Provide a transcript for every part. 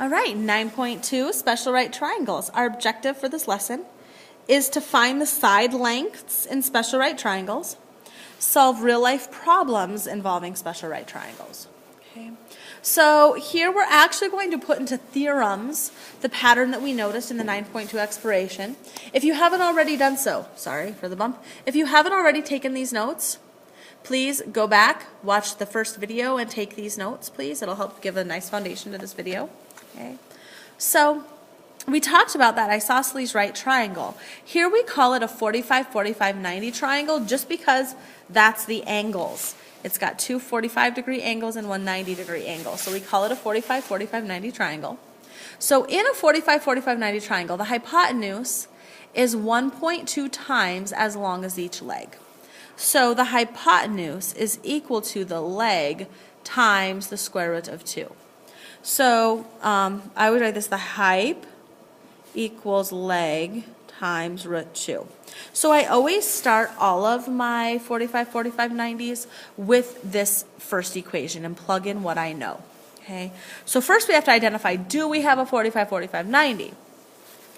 All right, 9.2, special right triangles. Our objective for this lesson is to find the side lengths in special right triangles, solve real-life problems involving special right triangles. Okay. So here we're actually going to put into theorems the pattern that we noticed in the 9.2 exploration. If you haven't already done so, sorry for the bump, if you haven't already taken these notes, please go back, watch the first video, and take these notes, please. It'll help give a nice foundation to this video. Okay. So we talked about that isosceles right triangle. Here we call it a 45, 45, 90 triangle just because that's the angles. It's got two 45-degree angles and one 90-degree angle. So we call it a 45, 45, 90 triangle. So in a 45, 45, 90 triangle, the hypotenuse is 1.2 times as long as each leg. So the hypotenuse is equal to the leg times the square root of 2. So I would write this, the hyp equals leg times root 2. So I always start all of my 45, 45, 90s with this first equation and plug in what I know. Okay. So first we have to identify, do we have a 45, 45, 90?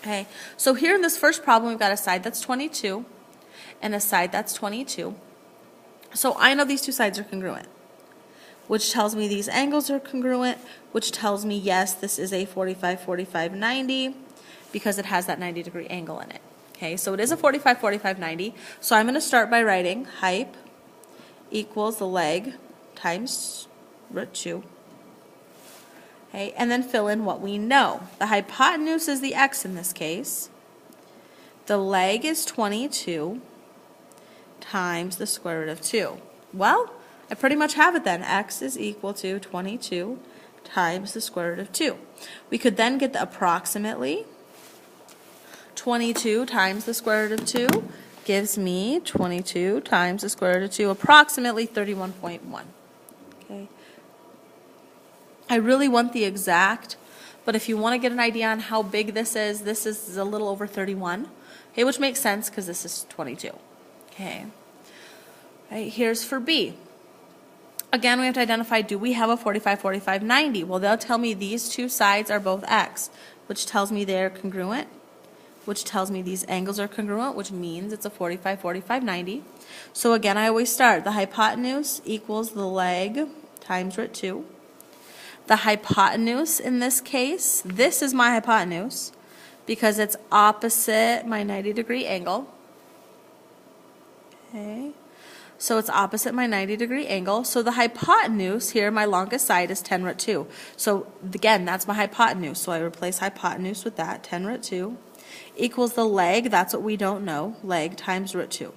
Okay. So here in this first problem, we've got a side that's 22 and a side that's 22. So I know these two sides are congruent, which tells me these angles are congruent, which tells me, yes, this is a 45, 45, 90 because it has that 90-degree angle in it. Okay, so it is a 45, 45, 90. So I'm going to start by writing hyp equals the leg times root 2. Okay, and then fill in what we know. The hypotenuse is the x in this case. The leg is 22 times the square root of 2. Well, I pretty much have it then. X is equal to 22 times the square root of 2. We could then get the approximately 22 times the square root of 2 gives me 22 times the square root of 2, approximately 31.1. Okay. I really want the exact, but if you want to get an idea on how big this is a little over 31, okay, which makes sense because this is 22. Okay. Right, here's for B. Again, we have to identify, do we have a 45, 45, 90? Well, they'll tell me these two sides are both x, which tells me they're congruent, which tells me these angles are congruent, which means it's a 45, 45, 90. So again, I always start. The hypotenuse equals the leg times root 2. The hypotenuse in this case, this is my hypotenuse because it's opposite my 90-degree angle. Okay. So it's opposite my 90-degree angle. So the hypotenuse here, my longest side, is 10 root 2. So again, that's my hypotenuse. So I replace hypotenuse with that, 10 root 2, equals the leg, that's what we don't know, leg times root 2.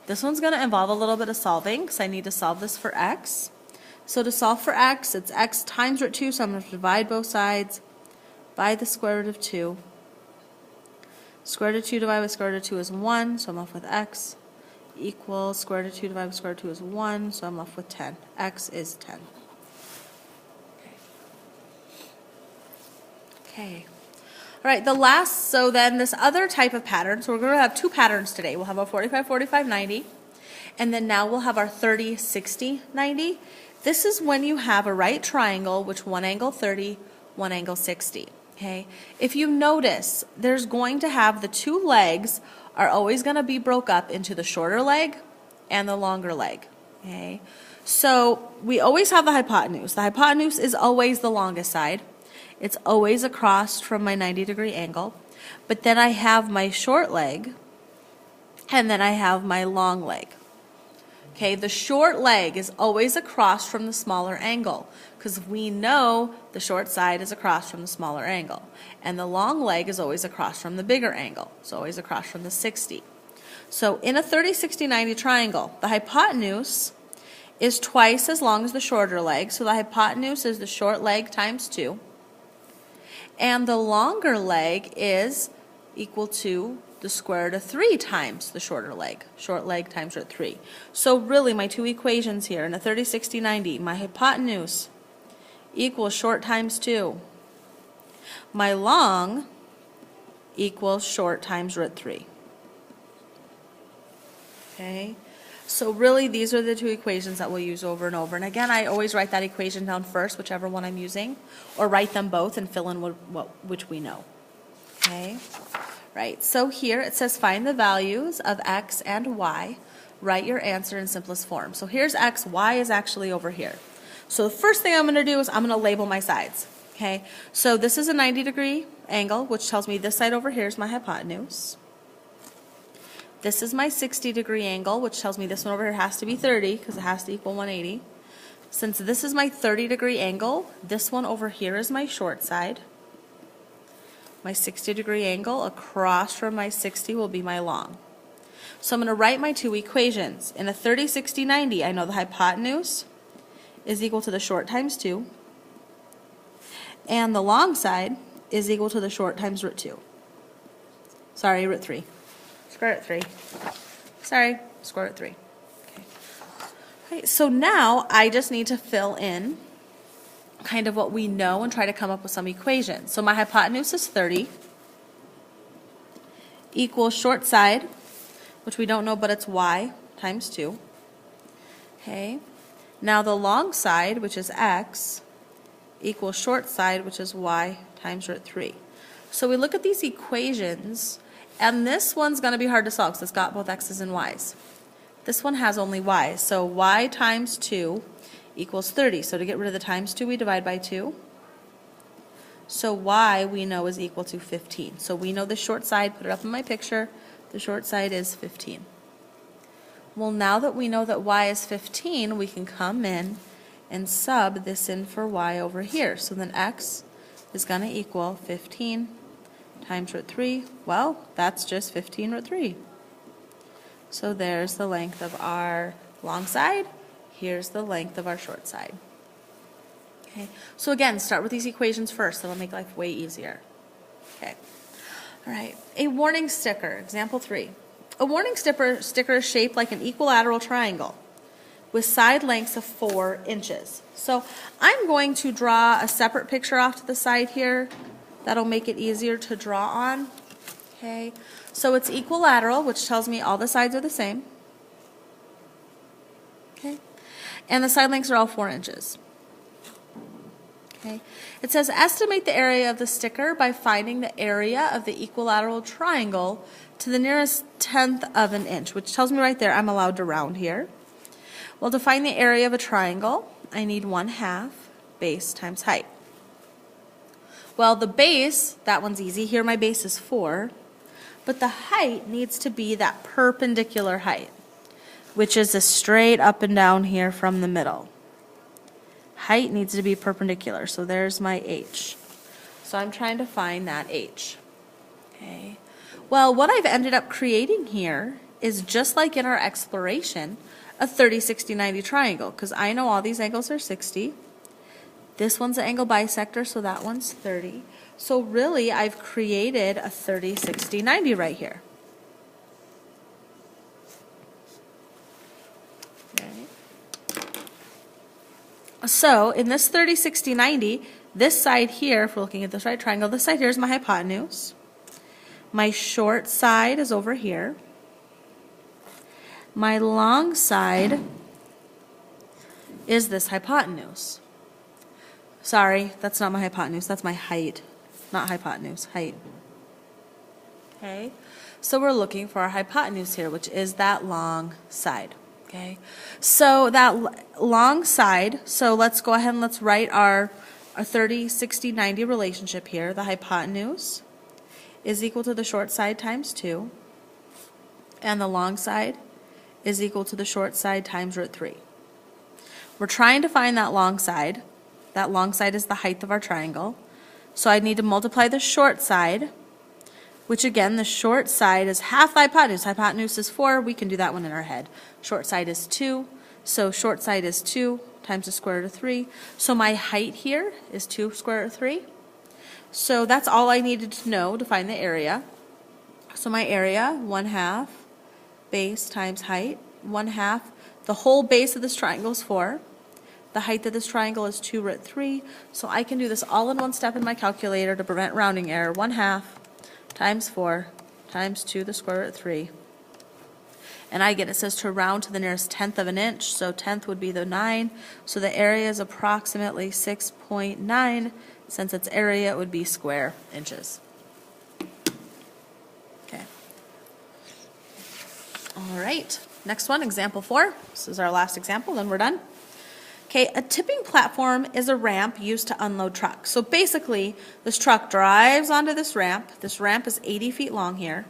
This one's going to involve a little bit of solving because I need to solve this for x. So to solve for x, it's x times root 2, so I'm going to divide both sides by the square root of 2. Square root of 2 divided by square root of 2 is 1, so I'm left with x equals square root of 2 divided by square root of 2 is 1, so I'm left with 10. X is 10. Okay. All right, the last, so then this other type of pattern, so we're going to have two patterns today. We'll have a 45, 45, 90, and then now we'll have our 30, 60, 90. This is when you have a right triangle, which one angle 30, one angle 60. Okay. If you notice, there's going to have the two legs are always going to be broke up into the shorter leg and the longer leg. Okay. So we always have the hypotenuse. The hypotenuse is always the longest side. It's always across from my 90-degree angle. But then I have my short leg and then I have my long leg. Okay, the short leg is always across from the smaller angle because we know the short side is across from the smaller angle. And the long leg is always across from the bigger angle. It's always across from the 60. So in a 30, 60, 90 triangle, the hypotenuse is twice as long as the shorter leg. So the hypotenuse is the short leg times 2. And the longer leg is equal to the square root of 3 times the shorter leg. Short leg times root 3. So really my two equations here in a 30, 60, 90, my hypotenuse equals short times 2. My long equals short times root 3. Okay. So really, these are the two equations that we'll use over and over. And again, I always write that equation down first, whichever one I'm using, or write them both and fill in which we know. Okay? Right, so here it says find the values of x and y. Write your answer in simplest form. So here's x, y is actually over here. So the first thing I'm going to do is I'm going to label my sides. Okay, so this is a 90-degree angle, which tells me this side over here is my hypotenuse. This is my 60-degree angle, which tells me this one over here has to be 30 because it has to equal 180. Since this is my 30-degree angle, this one over here is my short side. My 60-degree angle across from my 60 will be my long. So I'm going to write my two equations. In a 30, 60, 90, I know the hypotenuse is equal to the short times 2, and the long side is equal to the short times root 2. Sorry, root 3. Square root 3. Sorry, square root 3. Okay. Right, so now I just need to fill in kind of what we know and try to come up with some equations. So my hypotenuse is 30 equals short side, which we don't know, but it's y times 2. Okay. Now the long side, which is x, equals short side, which is y times root 3. So we look at these equations, and this one's going to be hard to solve because it's got both x's and y's. This one has only y's, so y times 2 equals 30. So to get rid of the times 2, we divide by 2. So y we know is equal to 15. So we know the short side, put it up in my picture, the short side is 15. Well, now that we know that y is 15, we can come in and sub this in for y over here. So then x is going to equal 15 times root 3. Well, that's just 15 root 3. So there's the length of our long side. Here's the length of our short side. Okay. So again, start with these equations first. That'll make life way easier. Okay. All right. A warning sticker, example 3. A warning sticker is shaped like an equilateral triangle with side lengths of 4 inches. So I'm going to draw a separate picture off to the side here. That'll make it easier to draw on. Okay. So it's equilateral, which tells me all the sides are the same. Okay. And the side lengths are all 4 inches. Okay. It says estimate the area of the sticker by finding the area of the equilateral triangle to the nearest tenth of an inch, which tells me right there I'm allowed to round here. Well, to find the area of a triangle, I need 1/2 base times height. Well, the base, that one's easy. Here my base is 4, but the height needs to be that perpendicular height, which is a straight up and down here from the middle. Height needs to be perpendicular, so there's my h. So I'm trying to find that h. Okay. Well, what I've ended up creating here is just like in our exploration, a 30, 60, 90 triangle, because I know all these angles are 60. This one's an angle bisector, so that one's 30. So really, I've created a 30, 60, 90 right here. So in this 30, 60, 90, this side here, if we're looking at this right triangle, this side here is my hypotenuse. My short side is over here. My long side is this hypotenuse. Sorry, that's not my hypotenuse, that's my height. Not hypotenuse, height. Okay, so we're looking for our hypotenuse here, which is that long side. Okay, so that long side, so let's go ahead and let's write our 30, 60, 90 relationship here. The hypotenuse is equal to the short side times 2, and the long side is equal to the short side times root 3. We're trying to find that long side. That long side is the height of our triangle. So I need to multiply the short side, which again, the short side is half the hypotenuse. Hypotenuse is 4. We can do that one in our head. Short side is 2. So short side is 2 times the square root of 3. So my height here is 2 square root of 3. So that's all I needed to know to find the area. So my area, 1/2 base times height. 1/2. The whole base of this triangle is 4. The height of this triangle is 2 root 3. So I can do this all in one step in my calculator to prevent rounding error. 1/2 times 4 times 2 the square root of 3. And it says to round to the nearest tenth of an inch, so tenth would be the 9. So the area is approximately 6.9. Since its area, it would be square inches. Okay. All right. Next one, example 4. This is our last example, then we're done. Okay, a tipping platform is a ramp used to unload trucks. So basically, this truck drives onto this ramp. This ramp is 80 feet long here.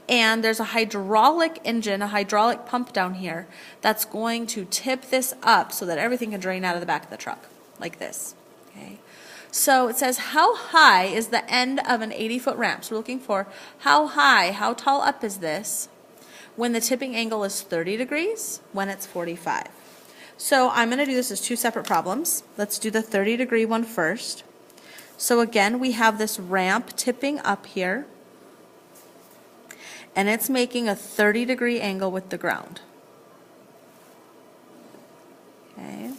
And there's a hydraulic engine, a hydraulic pump down here that's going to tip this up so that everything can drain out of the back of the truck, like this. Okay. So it says, how high is the end of an 80-foot ramp? So we're looking for how high, how tall up is this when the tipping angle is 30 degrees, when it's 45. So I'm going to do this as 2 separate problems. Let's do the 30-degree one first. So again, we have this ramp tipping up here, and it's making a 30-degree angle with the ground. Okay.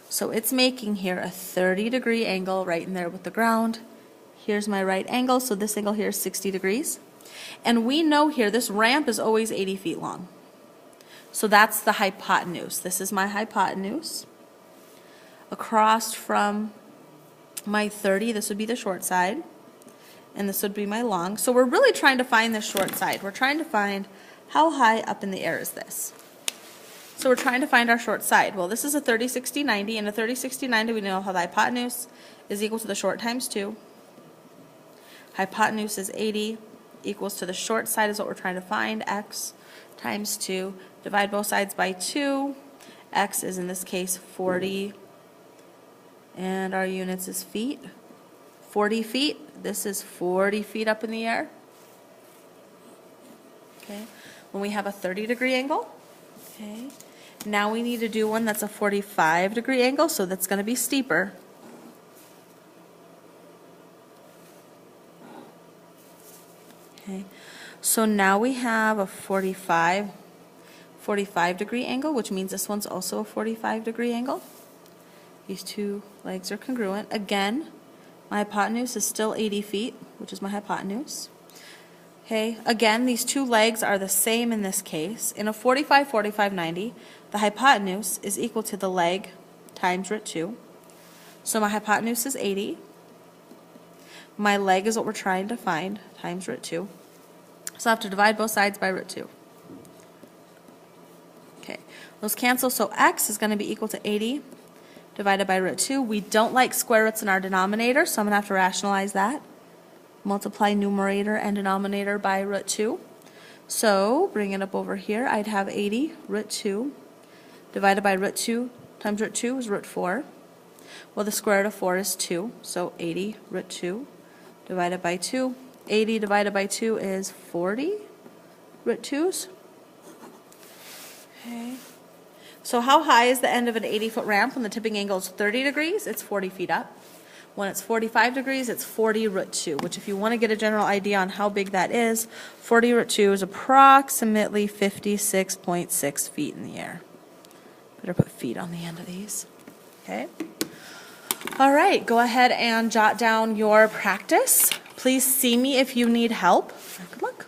So it's making here a 30-degree angle right in there with the ground. Here's my right angle, so this angle here is 60 degrees. And we know here this ramp is always 80 feet long. So that's the hypotenuse. This is my hypotenuse. Across from my 30, this would be the short side. And this would be my long. So we're really trying to find the short side. We're trying to find how high up in the air is this. So we're trying to find our short side. Well, this is a 30, 60, 90. And a 30, 60, 90, we know how the hypotenuse is equal to the short times 2. Hypotenuse is 80 equals to the short side is what we're trying to find, x times 2. Divide both sides by 2. X is in this case 40. And our units is feet. 40 feet. This is 40 feet up in the air. Okay. When we have a 30-degree angle. Okay. Now we need to do one that's a 45-degree angle, so that's going to be steeper. Okay. So now we have a 45-degree angle, which means this one's also a 45-degree angle. These two legs are congruent. Again, my hypotenuse is still 80 feet, which is my hypotenuse. Okay, again, these two legs are the same in this case. In a 45, 45, 90, the hypotenuse is equal to the leg times root 2. So my hypotenuse is 80. My leg is what we're trying to find, times root 2. So I have to divide both sides by root 2. Okay, those cancel, so x is going to be equal to 80 divided by root 2. We don't like square roots in our denominator, so I'm going to have to rationalize that. Multiply numerator and denominator by root 2. So, bring it up over here, I'd have 80 root 2 divided by root 2 times root 2 is root 4. Well, the square root of 4 is 2, so 80 root 2 divided by 2. 80 divided by 2 is 40 root 2's. Okay. So how high is the end of an 80-foot ramp when the tipping angle is 30 degrees? It's 40 feet up. When it's 45 degrees, it's 40 root 2, which if you want to get a general idea on how big that is, 40 root 2 is approximately 56.6 feet in the air. Better put feet on the end of these. Okay. All right, go ahead and jot down your practice. Please see me if you need help. Good luck.